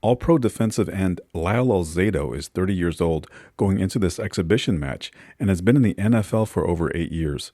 All-Pro defensive end Lyle Alzado is 30 years old going into this exhibition match and has been in the NFL for over 8 years.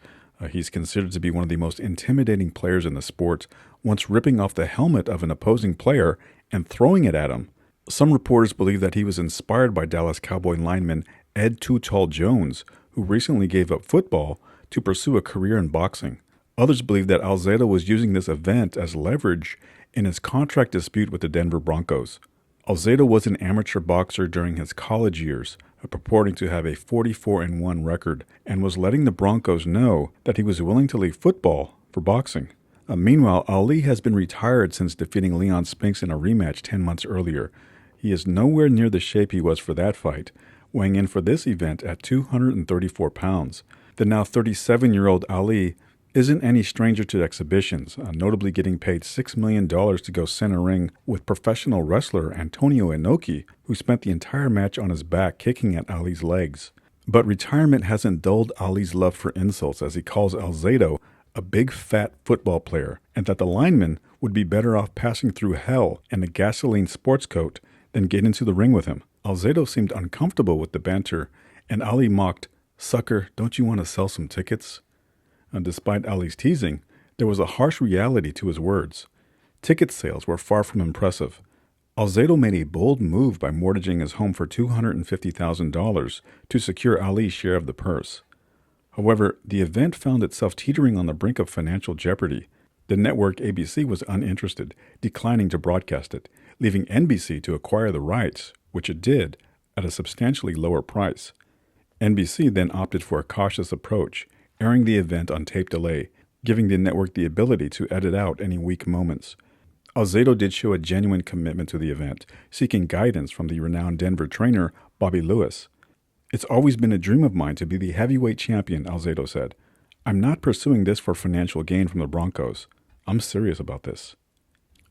He's considered to be one of the most intimidating players in the sport, once ripping off the helmet of an opposing player and throwing it at him. Some reporters believe that he was inspired by Dallas Cowboy lineman Ed Too Tall Jones, who recently gave up football to pursue a career in boxing. Others believe that Alzado was using this event as leverage in his contract dispute with the Denver Broncos. Alzado was an amateur boxer during his college years, purporting to have a 44-1 record, and was letting the Broncos know that he was willing to leave football for boxing. Meanwhile, Ali has been retired since defeating Leon Spinks in a rematch 10 months earlier. He is nowhere near the shape he was for that fight, weighing in for this event at 234 pounds. The now 37-year-old Ali isn't any stranger to exhibitions, notably getting paid $6 million to go center ring with professional wrestler Antonio Inoki, who spent the entire match on his back kicking at Ali's legs. But retirement hasn't dulled Ali's love for insults, as he calls Alzado a big fat football player, and that the lineman would be better off passing through hell in a gasoline sports coat than get into the ring with him. Alzado seemed uncomfortable with the banter, and Ali mocked, "Sucker, don't you want to sell some tickets?" And despite Ali's teasing, there was a harsh reality to his words. Ticket sales were far from impressive. Alzado made a bold move by mortgaging his home for $250,000 to secure Ali's share of the purse. However, the event found itself teetering on the brink of financial jeopardy. The network ABC was uninterested, declining to broadcast it, leaving NBC to acquire the rights, which it did, at a substantially lower price. NBC then opted for a cautious approach, airing the event on tape delay, giving the network the ability to edit out any weak moments. Alzado did show a genuine commitment to the event, seeking guidance from the renowned Denver trainer Bobby Lewis. "It's always been a dream of mine to be the heavyweight champion," Alzado said. "I'm not pursuing this for financial gain from the Broncos. I'm serious about this."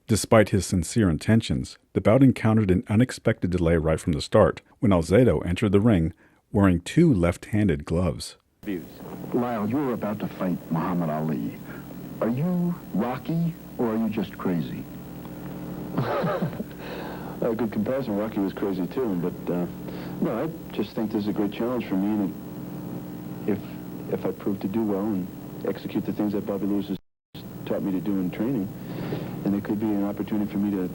Despite his sincere intentions, the bout encountered an unexpected delay right from the start when Alzado entered the ring wearing 2 left-handed gloves. Lyle, you're about to fight Muhammad Ali. Are you Rocky, or are you just crazy? A good comparison. Rocky was crazy too, but no, I just think this is a great challenge for me, and if I prove to do well and execute the things that Bobby Lewis has taught me to do in training, then it could be an opportunity for me to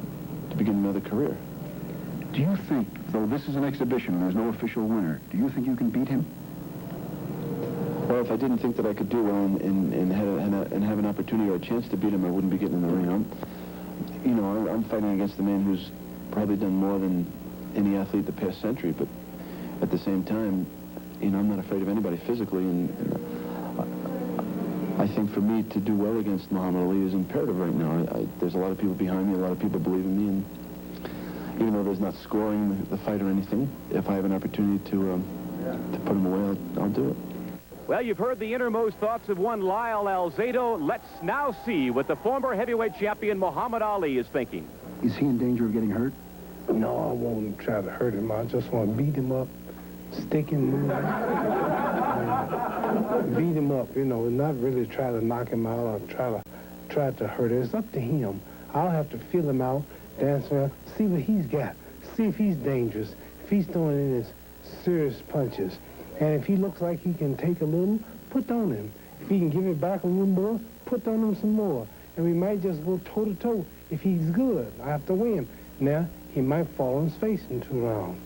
begin another career. Do you think, though this is an exhibition and there's no official winner, do you think you can beat him? Well, if I didn't think that I could do well and have an opportunity or a chance to beat him, I wouldn't be getting in the ring. I'm fighting against the man who's probably done more than any athlete the past century, but at the same time, I'm not afraid of anybody physically, and I think for me to do well against Muhammad Ali is imperative right now. There's a lot of people behind me, a lot of people believe in me, and even though there's not scoring the fight or anything, if I have an opportunity to put him away, I'll do it. Well, you've heard the innermost thoughts of one Lyle Alzado. Let's now see what the former heavyweight champion Muhammad Ali is thinking. Is he in danger of getting hurt? No, I won't try to hurt him. I just want to beat him up, stick him, beat him up, not really try to knock him out or try to hurt him. It's up to him. I'll have to feel him out, dance around, see what he's got, see if he's dangerous, if he's throwing in his serious punches. And if he looks like he can take a little, put on him. If he can give it back a little more, put on him some more. And we might just go toe-to-toe. If he's good, I have to win. Now, he might fall on his face in 2 rounds.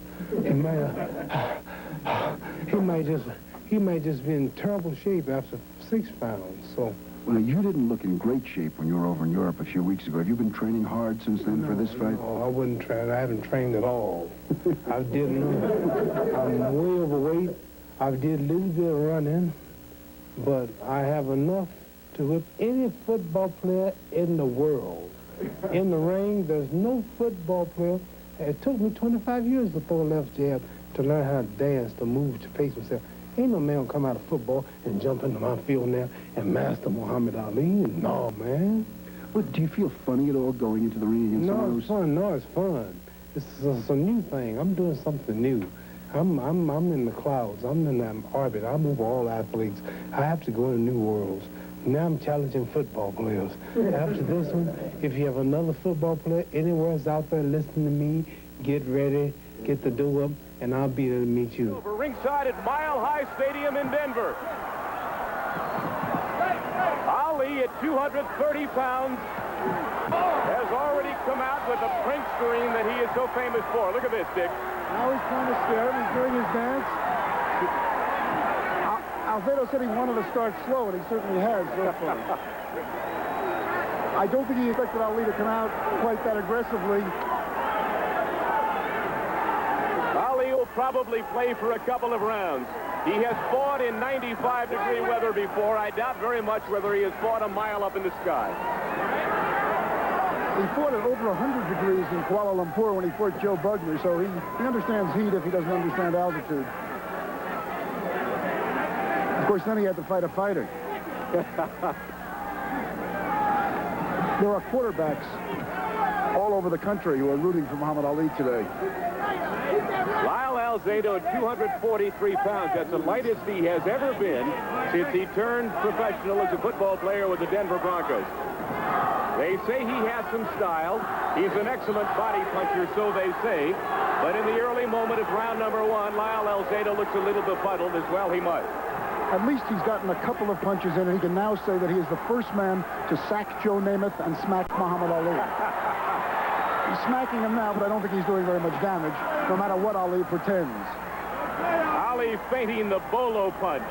He might just be in terrible shape after 6 rounds. So. Well, you didn't look in great shape when you were over in Europe a few weeks ago. Have you been training hard since then for this fight? No, I wouldn't train. I haven't trained at all. I didn't. I'm way overweight. I did a little bit of running, but I have enough to whip any football player in the world. In the ring, there's no football player. It took me 25 years to throw a left jab to learn how to dance, to move, to pace myself. Ain't no man come out of football and jump into my field now and master Muhammad Ali. No, man. But do you feel funny at all going into the ring against No, it's fun. No, it's fun. It's a new thing. I'm doing something new. I'm in the clouds. I'm in that orbit. I move all athletes. I have to go into new worlds. Now I'm challenging football players. After this one, if you have another football player anywhere else out there listening to me, get ready, get the dough up, and I'll be there to meet you. Over ringside at Mile High Stadium in Denver. Ali at 230 pounds has already come out with the Prince scream that he is so famous for. Look at this, Dick. Now he's trying to scare him. He's doing his dance. Alzado said he wanted to start slow, and he certainly has so far. I don't think he expected Ali to come out quite that aggressively. Ali will probably play for a couple of rounds. He has fought in 95-degree weather before. I doubt very much whether he has fought a mile up in the sky. He fought at over 100 degrees in Kuala Lumpur when he fought Joe Bugner, so he understands heat if he doesn't understand altitude. Of course, then he had to fight a fighter. There are quarterbacks all over the country who are rooting for Muhammad Ali today. Lyle Alzado at 243 pounds. That's the lightest he has ever been since he turned professional as a football player with the Denver Broncos. They say he has some style. He's an excellent body puncher, so they say. But in the early moment of round number one, Lyle Alzado looks a little befuddled, as well he might. At least he's gotten a couple of punches in, and he can now say that he is the first man to sack Joe Namath and smack Muhammad Ali. He's smacking him now, but I don't think he's doing very much damage, no matter what Ali pretends. Ali feinting the bolo punch.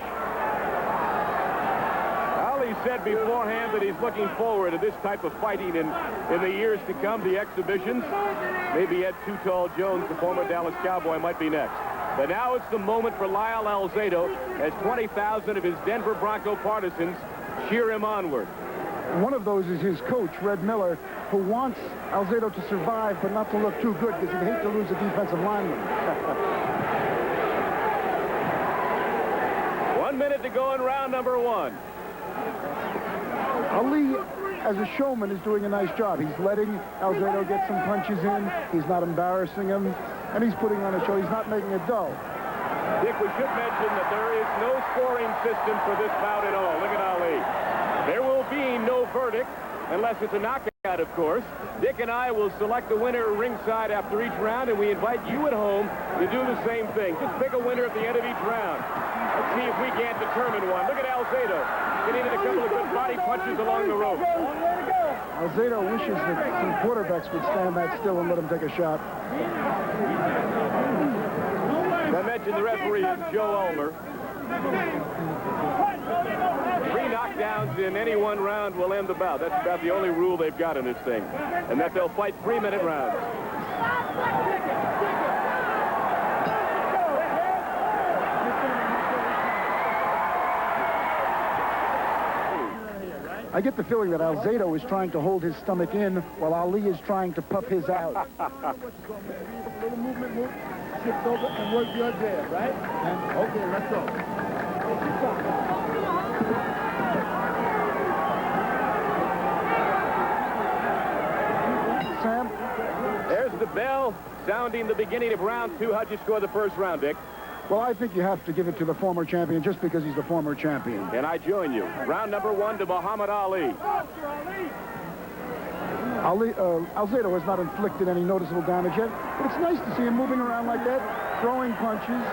Ali said beforehand that he's looking forward to this type of fighting in the years to come, the exhibitions. Maybe Ed Too Tall Jones, the former Dallas Cowboy, might be next. But now it's the moment for Lyle Alzado as 20,000 of his Denver Bronco partisans cheer him onward. One of those is his coach, Red Miller, who wants Alzado to survive but not to look too good because he'd hate to lose a defensive lineman. 1 minute to go in round number one. Ali, as a showman, is doing a nice job. He's letting Alzado get some punches in. He's not embarrassing him, and he's putting on a show. He's not making it dull. Dick, we should mention that there is no scoring system for this bout at all. Look at Ali. There will be no verdict, unless it's a knockout, of course. Dick and I will select the winner ringside after each round, and we invite you at home to do the same thing. Just pick a winner at the end of each round. Let's see if we can't determine one. Look at Alzado getting in a couple of good body punches along the rope. Alzado wishes that some quarterbacks would stand that still and let him take a shot. I mentioned the referee is Joe Ulmer. 3 knockdowns in any one round will end the bout. That's about the only rule they've got in this thing. And that they'll fight 3-minute rounds. I get the feeling that Alzado is trying to hold his stomach in while Ali is trying to puff his out. Little movement, shift over and work your jab, right? Okay, let's go. Sam? There's the bell sounding the beginning of round 2. How'd you score the first round, Dick? Well, I think you have to give it to the former champion just because he's the former champion. And I join you. Round number 1 to Muhammad Ali. Alzado has not inflicted any noticeable damage yet, but it's nice to see him moving around like that, throwing punches.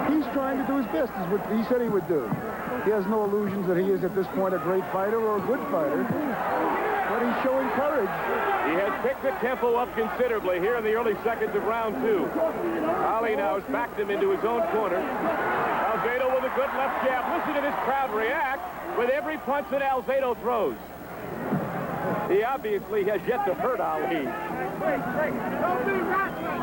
He's trying to do his best, is what he said he would do. He has no illusions that he is at this point a great fighter or a good fighter, but he's showing courage. He has picked the tempo up considerably here in the early seconds of round 2. Ali now has backed him into his own corner. Alzado with a good left jab. Listen to this crowd react with every punch that Alzado throws. He obviously has yet to hurt Ali.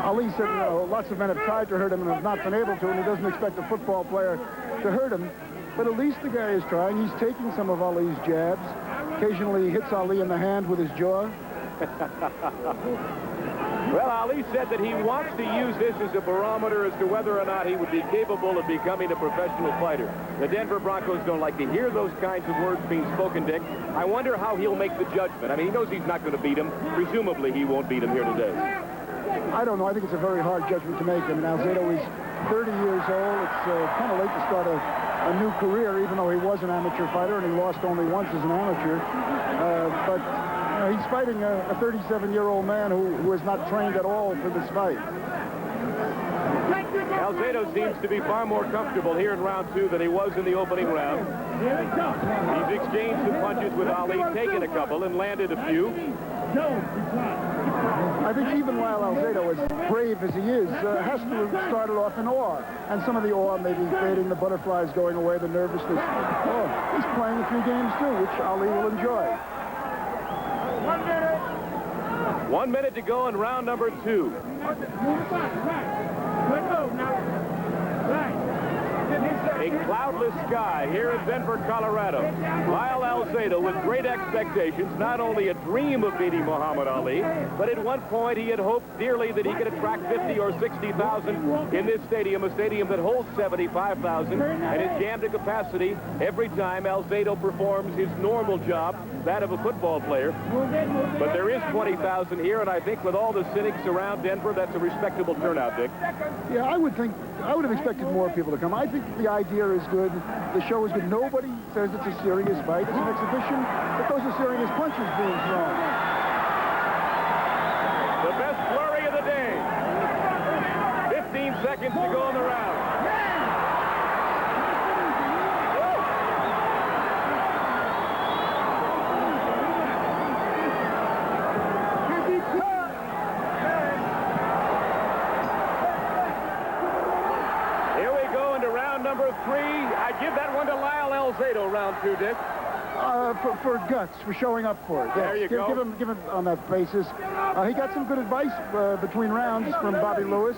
Ali said, lots of men have tried to hurt him and have not been able to, and he doesn't expect a football player to hurt him. But at least the guy is trying. He's taking some of Ali's jabs. Occasionally he hits Ali in the hand with his jaw. Well, Ali said that he wants to use this as a barometer as to whether or not he would be capable of becoming a professional fighter. The Denver Broncos don't like to hear those kinds of words being spoken, Dick. I wonder how he'll make the judgment. I mean, he knows he's not going to beat him. Presumably, he won't beat him here today. I don't know. I think it's a very hard judgment to make. I mean, Alzado is 30 years old. It's kind of late to start a a new career, even though he was an amateur fighter and he lost only once as an amateur. But he's fighting a 37-year-old man who is not trained at all for this fight. Alzado seems to be far more comfortable here in round 2 than he was in the opening round. He's exchanged some punches with Ali, taken a couple, and landed a few. I think even Lyle Alzado, as brave as he is, has to have started off in awe. And some of the awe may be fading, the butterflies going away, the nervousness. Oh, he's playing a few games too, which Ali will enjoy. 1 minute. 1 minute to go in round number 2. A cloudless sky here in Denver, Colorado. Lyle Alzado with great expectations, not only a dream of beating Muhammad Ali, but at one point he had hoped dearly that he could attract 50 or 60,000 in this stadium, a stadium that holds 75,000 and is jammed to capacity every time Alzado performs his normal job, that of a football player. But there is 20,000 here, and I think with all the cynics around Denver, that's a respectable turnout, Dick. Yeah, I would have expected more people to come. I think the idea is good. The show is good. Nobody says it's a serious fight. It's an exhibition, but those are serious punches being thrown. The best flurry of the day. 15 seconds to go in the round. Number 3, I give that one to Lyle Alzado, round 2, Dick. For guts, for showing up for it. Yes. There you go. Give him on that basis. He got some good advice between rounds from Bobby Lewis.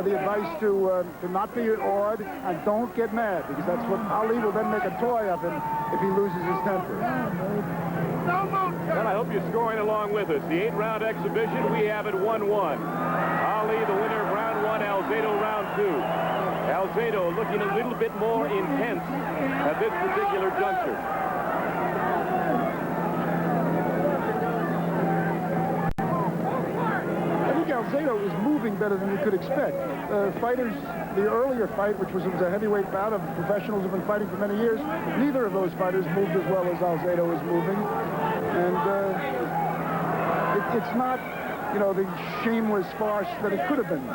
The advice to not be awed and don't get mad, because that's what Ali will then make a toy of him if he loses his temper. Well, I hope you're scoring along with us. The 8-round exhibition, we have it 1-1. Ali, the winner of round 1, Alzado round 2. Alzado looking a little bit more intense at this particular juncture. I think Alzado is moving better than you could expect. Fighters, the earlier fight, which was a heavyweight bout of professionals who have been fighting for many years, neither of those fighters moved as well as Alzado is moving. And it's not, the shameless farce that it could have been.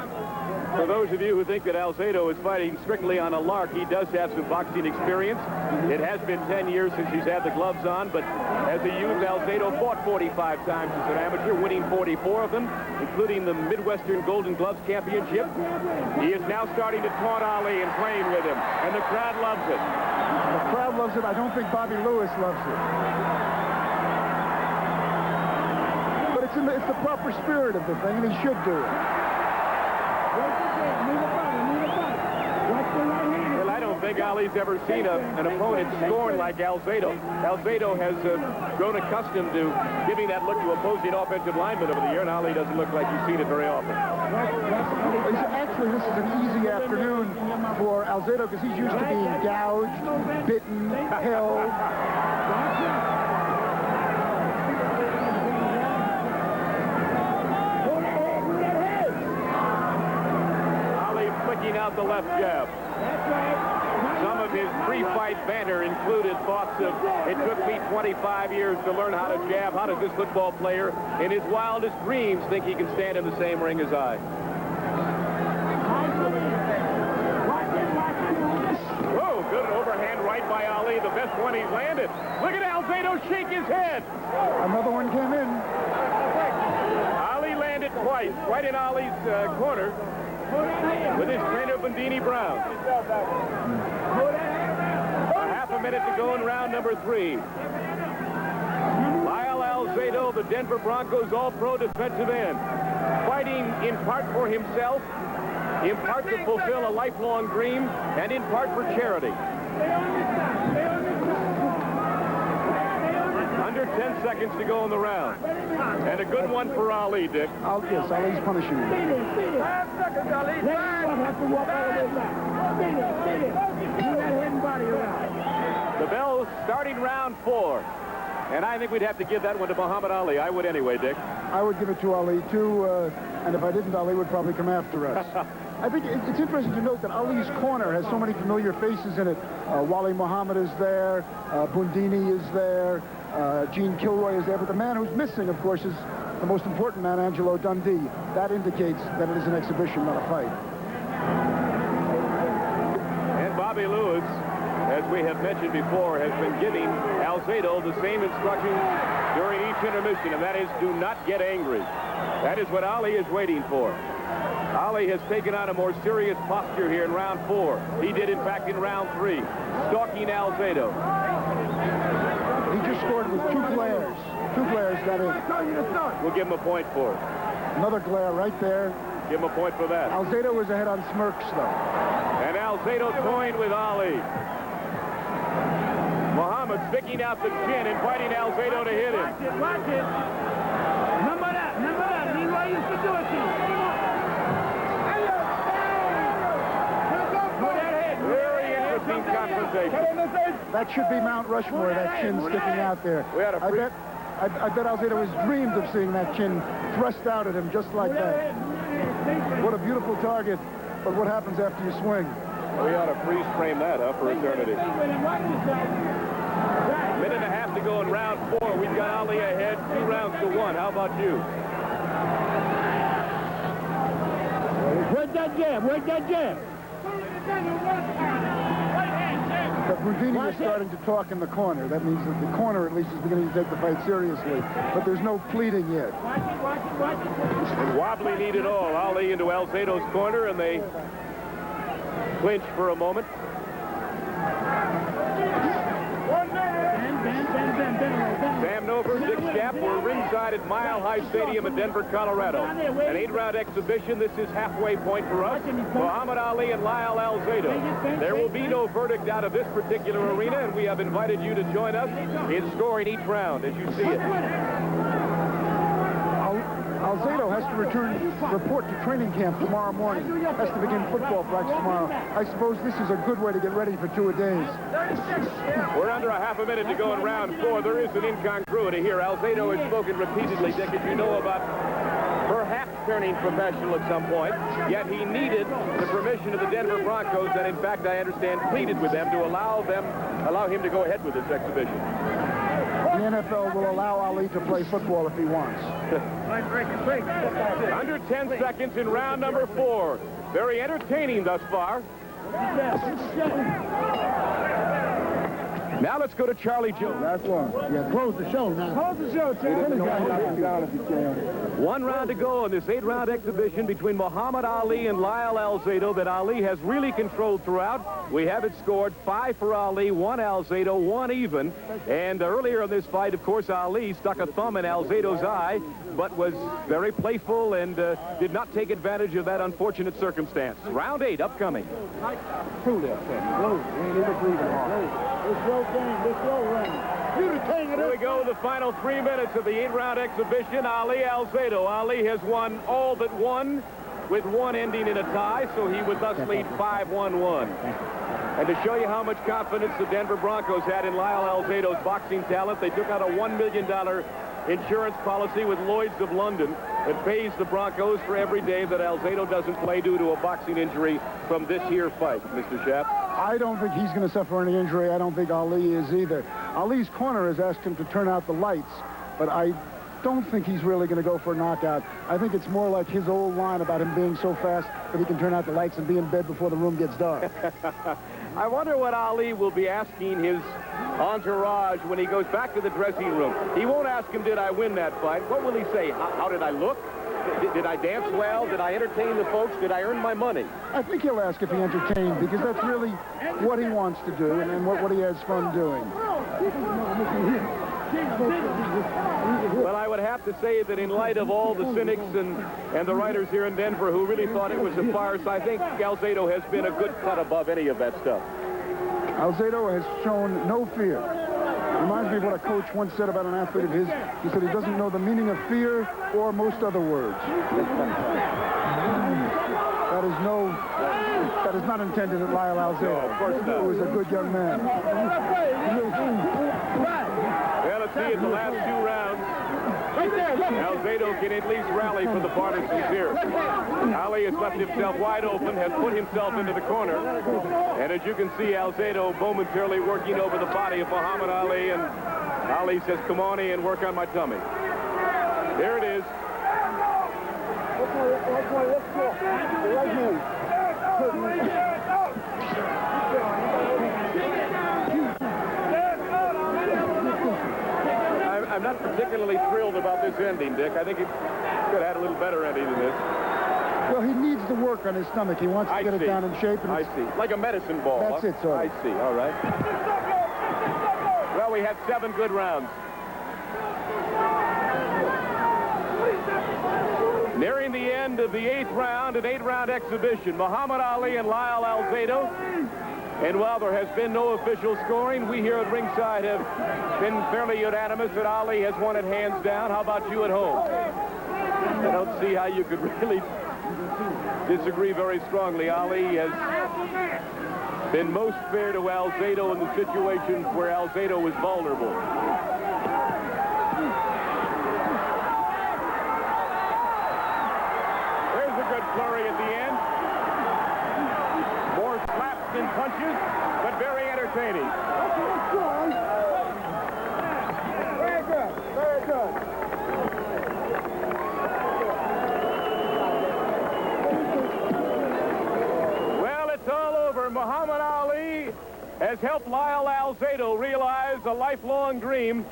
For those of you who think that Alzado is fighting strictly on a lark, he does have some boxing experience. It has been 10 years since he's had the gloves on, but as a youth, Alzado fought 45 times as an amateur, winning 44 of them, including the Midwestern Golden Gloves Championship. He is now starting to taunt Ali and playing with him, and the crowd loves it. The crowd loves it. I don't think Bobby Lewis loves it. But it's the proper spirit of the thing, and he should do it. Well, I don't think Ali's ever seen an opponent scorn like Alzado. Alzado has grown accustomed to giving that look to opposing offensive linemen over the year, and Ali doesn't look like he's seen it very often. Actually, this is an easy afternoon for Alzado because he's used to being gouged, bitten, held. Out the left jab. Some of his pre-fight banter included thoughts of, it took me 25 years to learn how to jab. How does this football player in his wildest dreams think he can stand in the same ring as I? Whoa, good overhand right by Ali, the best one he's landed. Look at Alzado shake his head. Another one came in. Ali landed twice, right in Ali's corner. With his trainer, Bandini Brown. A half a minute to go in round number 3. Lyle Alzado, the Denver Broncos All-Pro defensive end, fighting in part for himself, in part to fulfill a lifelong dream, and in part for charity. Under 10 seconds to go in the round. And a good one for Ali, Dick. Yes, Ali's punishing him. 5 seconds, Ali. The bell's starting round 4. And I think we'd have to give that one to Muhammad Ali. I would anyway, Dick. I would give it to Ali, too. And if I didn't, Ali would probably come after us. I think it's interesting to note that Ali's corner has so many familiar faces in it. Wally Muhammad is there, Bundini is there, Gene Kilroy is there, but the man who's missing, of course, is the most important man, Angelo Dundee. That indicates that it is an exhibition, not a fight. And Bobby Lewis, as we have mentioned before, has been giving Alzado the same instructions during each intermission, and that is do not get angry. That is what Ali is waiting for. Ali has taken on a more serious posture here in round 4. He did, in fact, in round 3, stalking Alzado. He just scored with 2 glares. 2 glares got in. We'll give him a point for it. Another glare right there. Give him a point for that. Alzado was ahead on smirks, though. And Alzado toying with Ali. Muhammad sticking out the chin, inviting Alzado to hit him. Watch it, watch it. Remember that, remember that. Leroy used to do it to you. Very interesting confrontation. That should be Mount Rushmore, that chin sticking out there. We had a I bet Alzado has dreamed of seeing that chin thrust out at him just like that. What a beautiful target, but what happens after you swing? We ought to freeze frame that up for eternity. Minute and a half to go in round 4. We've got Ali ahead, 2 rounds to 1. How about you? Work that jab, work that jab. But Bundini is starting to talk in the corner. That means that the corner, at least, is beginning to take the fight seriously. But there's no pleading yet. And wobbly need it all. Ali into Alzado's corner, and they clinch for a moment. Sam Nover, Dick Schaap were ringside at Mile High Stadium in Denver, Colorado. An 8-round exhibition. This is halfway point for us. Muhammad Ali and Lyle Alzado. There will be no verdict out of this particular arena, and we have invited you to join us in scoring each round as you see it. Alzado has to report to training camp tomorrow morning. Has to begin football practice tomorrow. I suppose this is a good way to get ready for 2-a-days. We're under a half a minute to go in round 4. There is an incongruity here. Alzado has spoken repeatedly, Dick, as you know, about perhaps turning professional at some point. Yet he needed the permission of the Denver Broncos, and in fact, I understand, pleaded with them to allow him to go ahead with this exhibition. The NFL will allow Ali to play football if he wants. Under 10 seconds in round number 4. Very entertaining thus far. Now let's go to Charlie Jones. That's one. Yeah, close the show now. Close the show, Tim. 1 round to go in this 8-round exhibition between Muhammad Ali and Lyle Alzado that Ali has really controlled throughout. We have it scored 5 for Ali, 1 Alzado, 1 even. And earlier in this fight, of course, Ali stuck a thumb in Alzado's eye, but was very playful and did not take advantage of that unfortunate circumstance. Round 8 upcoming. Here we go, the final 3 minutes of the 8-round exhibition. Ali Alzado. Ali has won all but 1, with 1 ending in a tie, so he would thus lead 5-1-1. And to show you how much confidence the Denver Broncos had in Lyle Alzado's boxing talent, they took out a $1 million insurance policy with Lloyd's of London that pays the Broncos for every day that Alzado doesn't play due to a boxing injury from this here fight, Mr. Schaap. I don't think he's going to suffer any injury. I don't think Ali is either. Ali's corner has asked him to turn out the lights, but I don't think he's really going to go for a knockout. I think it's more like his old line about him being so fast that he can turn out the lights and be in bed before the room gets dark. I wonder what Ali will be asking his entourage when he goes back to the dressing room. He won't ask him, did I win that fight? What will he say? How did I look? Did I dance well? Did I entertain the folks? Did I earn my money? I think he'll ask if he entertained, because that's really what he wants to do and what he has fun doing. Well, I would have to say that in light of all the cynics and the writers here in Denver who really thought it was a farce, I think Alzado has been a good cut above any of that stuff. Alzado has shown no fear. Reminds me of what a coach once said about an athlete of his. He said he doesn't know the meaning of fear or most other words. That is not intended at Lyle Alzado. No, of course not. He was a good young man. Well, let's see in the last 2 rounds. Alzado can at least rally for the partisans here. Ali has left himself wide open, has put himself into the corner. And as you can see, Alzado momentarily working over the body of Muhammad Ali. And Ali says, come on in, work on my tummy. There it is. I'm not particularly thrilled about this ending, Dick. I think he could have had a little better ending than this. Well, he needs to work on his stomach. He wants to get it down in shape. And I see. Like a medicine ball. That's it, sir. I see. All right. Well, we had 7 good rounds. Nearing the end of the 8th round, an 8-round exhibition. Muhammad Ali and Lyle Alzado. And while there has been no official scoring, we here at ringside have been fairly unanimous that Ali has won it hands down. How about you at home? I don't see how you could really disagree very strongly. Ali has been most fair to Alzado in the situations where Alzado was vulnerable. There's a good flurry at the end. More slaps than punches, but very entertaining. Very good. Very good. Well, it's all over. Muhammad Ali has helped Lyle Alzado realize a lifelong dream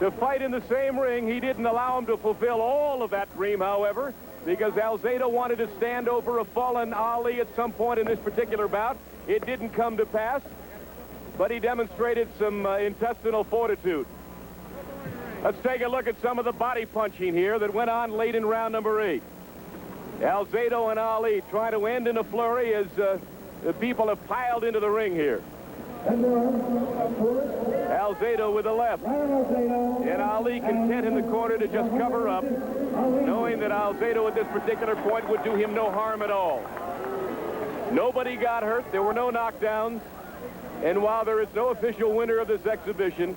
to fight in the same ring. He didn't allow him to fulfill all of that dream, however, because Alzado wanted to stand over a fallen Ali at some point in this particular bout. It didn't come to pass, but he demonstrated some intestinal fortitude. Let's take a look at some of the body punching here that went on late in round number 8. Alzado and Ali trying to end in a flurry as the people have piled into the ring here. Alzado with the left. And Ali content in the corner to just cover up, knowing that Alzado at this particular point would do him no harm at all. Nobody got hurt. There were no knockdowns. And while there is no official winner of this exhibition,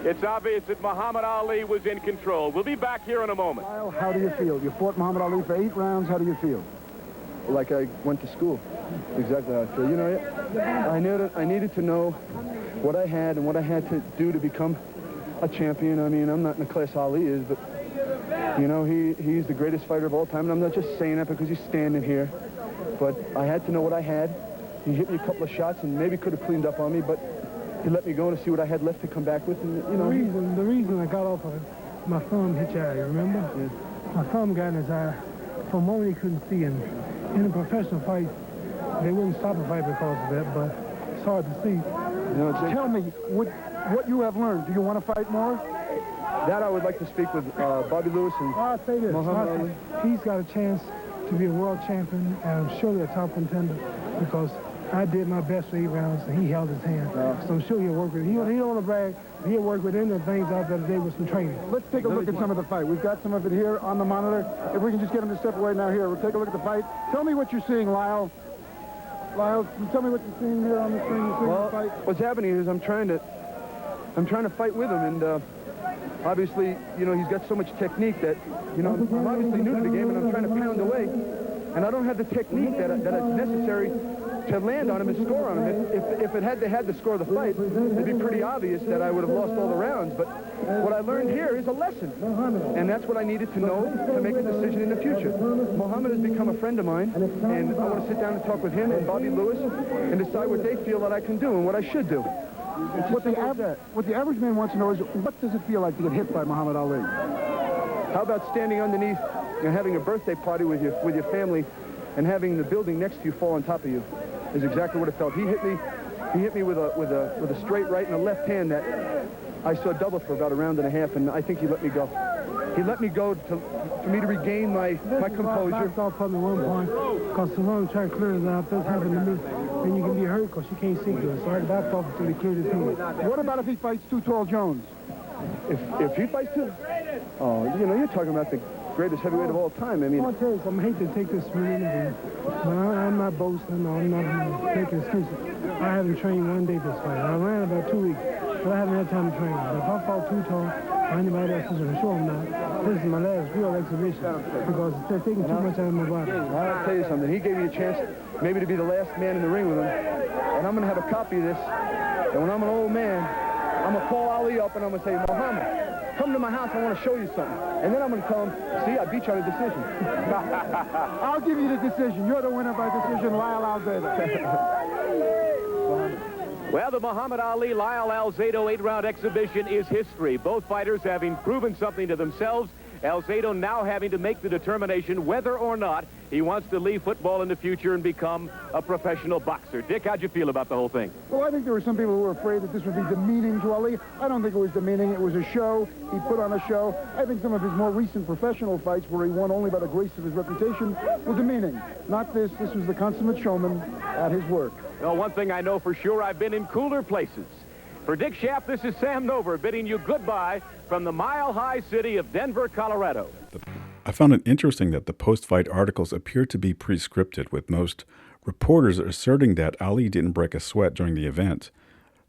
it's obvious that Muhammad Ali was in control. We'll be back here in a moment. Lyle, how do you feel? You fought Muhammad Ali for 8 rounds. How do you feel? Like I went to school. Exactly how I feel. You know, I needed to know what I had and what I had to do to become a champion. I mean, I'm not in the class Ali is, but, you know, he's the greatest fighter of all time. And I'm not just saying that because he's standing here. But I had to know what I had. He hit me a couple of shots and maybe could have cleaned up on me, but he let me go to see what I had left to come back with. And, you know, The reason I got off of it, my thumb hit your eye, remember? Yeah. My thumb got in his eye. For a moment he couldn't see, and in a professional fight, they wouldn't stop a fight because of that, but it's hard to see. You know, Tell me what you have learned. Do you want to fight more? that I would like to speak with Bobby Lewis and I'll say this. Muhammad Ali. He's got a chance to be a world champion and surely a top contender because I did my best for 8 rounds and he held his hand. So I'm sure he'll work with it. He don't want to brag. He'll work with any of the things out there today with some training. Let's take a look at some of the fight. We've got some of it here on the monitor. If we can just get him to step away now here, we'll take a look at the fight. Tell me what you're seeing, Lyle. Lyle, can you tell me what you're seeing here on the screen? You're seeing the fight? What's happening is I'm trying to fight with him, and obviously, you know, he's got so much technique that, you know, I'm obviously new to the game, and I'm trying to pound away, and I don't have the technique that is necessary to land on him and score on him. If it had to score the fight, it'd be pretty obvious that I would have lost all the rounds. But what I learned here is a lesson, and that's what I needed to know to make a decision in the future. Muhammad has become a friend of mine, and I want to sit down and talk with him and Bobby Lewis and decide what they feel that I can do and what I should do. What the average man wants to know is, what does it feel like to get hit by Muhammad Ali? How about standing underneath and having a birthday party with your family and having the building next to you fall on top of you? Is exactly what it felt. He hit me with a straight right and a left hand that I saw double for about a round and a half, and I think he let me go. He let me go for me to regain my composure. I thought probably one point, because Salone tried to clear it out. That's happened to me. Then you can be hurt because you can't see good. So I backed off until he cleared his head. What about if he fights Too Tall Jones? If he fights too? Oh, you know, you're talking about the greatest heavyweight of all time. I mean, I'll tell you something. I hate to take this from interview, but I'm not boasting. No, I'm not making excuses. I haven't trained one day this fight. I ran about 2 weeks, but I haven't had time to train. But if I fought Too Tall or anybody else, I'm sure I'm not. This is my last real exhibition because they're taking too much out of my body. I'll tell you something. He gave me a chance maybe to be the last man in the ring with him. And I'm going to have a copy of this. And when I'm an old man, I'm going to call Ali up and I'm going to say, Muhammad, come to my house. I want to show you something. And then I'm going to tell him, see, I beat you on a decision. I'll give you the decision. You're the winner by decision, Lyle Alzado. Well, the Muhammad Ali-Lyle Alzado 8-round exhibition is history. Both fighters having proven something to themselves. Alzado now having to make the determination whether or not he wants to leave football in the future and become a professional boxer. Dick, how'd you feel about the whole thing? Well, I think there were some people who were afraid that this would be demeaning to Ali. I don't think it was demeaning. It was a show. He put on a show. I think some of his more recent professional fights where he won only by the grace of his reputation were demeaning. Not this. This was the consummate showman at his work. Well, one thing I know for sure, I've been in cooler places. For Dick Schaap, this is Sam Nover bidding you goodbye from the mile-high city of Denver, Colorado. I found it interesting that the post-fight articles appear to be pre-scripted, with most reporters asserting that Ali didn't break a sweat during the event.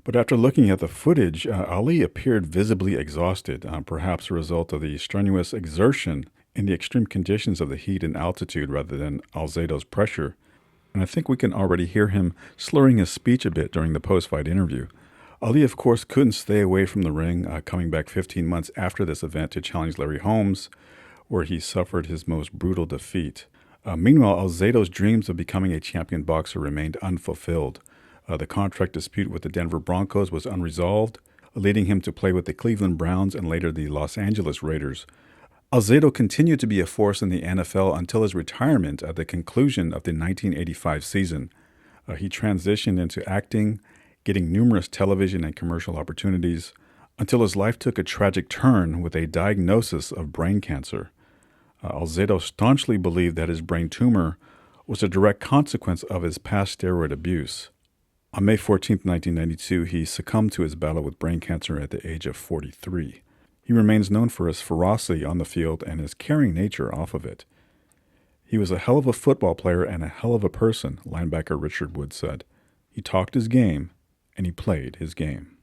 But after looking at the footage, Ali appeared visibly exhausted, perhaps a result of the strenuous exertion in the extreme conditions of the heat and altitude rather than Alzado's pressure. And I think we can already hear him slurring his speech a bit during the post-fight interview. Ali, of course, couldn't stay away from the ring, coming back 15 months after this event to challenge Larry Holmes, where he suffered his most brutal defeat. Meanwhile, Alzado's dreams of becoming a champion boxer remained unfulfilled. The contract dispute with the Denver Broncos was unresolved, leading him to play with the Cleveland Browns and later the Los Angeles Raiders. Alzado continued to be a force in the NFL until his retirement at the conclusion of the 1985 season. He transitioned into acting, getting numerous television and commercial opportunities, until his life took a tragic turn with a diagnosis of brain cancer. Alzado staunchly believed that his brain tumor was a direct consequence of his past steroid abuse. On May 14, 1992, he succumbed to his battle with brain cancer at the age of 43. He remains known for his ferocity on the field and his caring nature off of it. He was a hell of a football player and a hell of a person, linebacker Richard Wood said. He talked his game, and he played his game.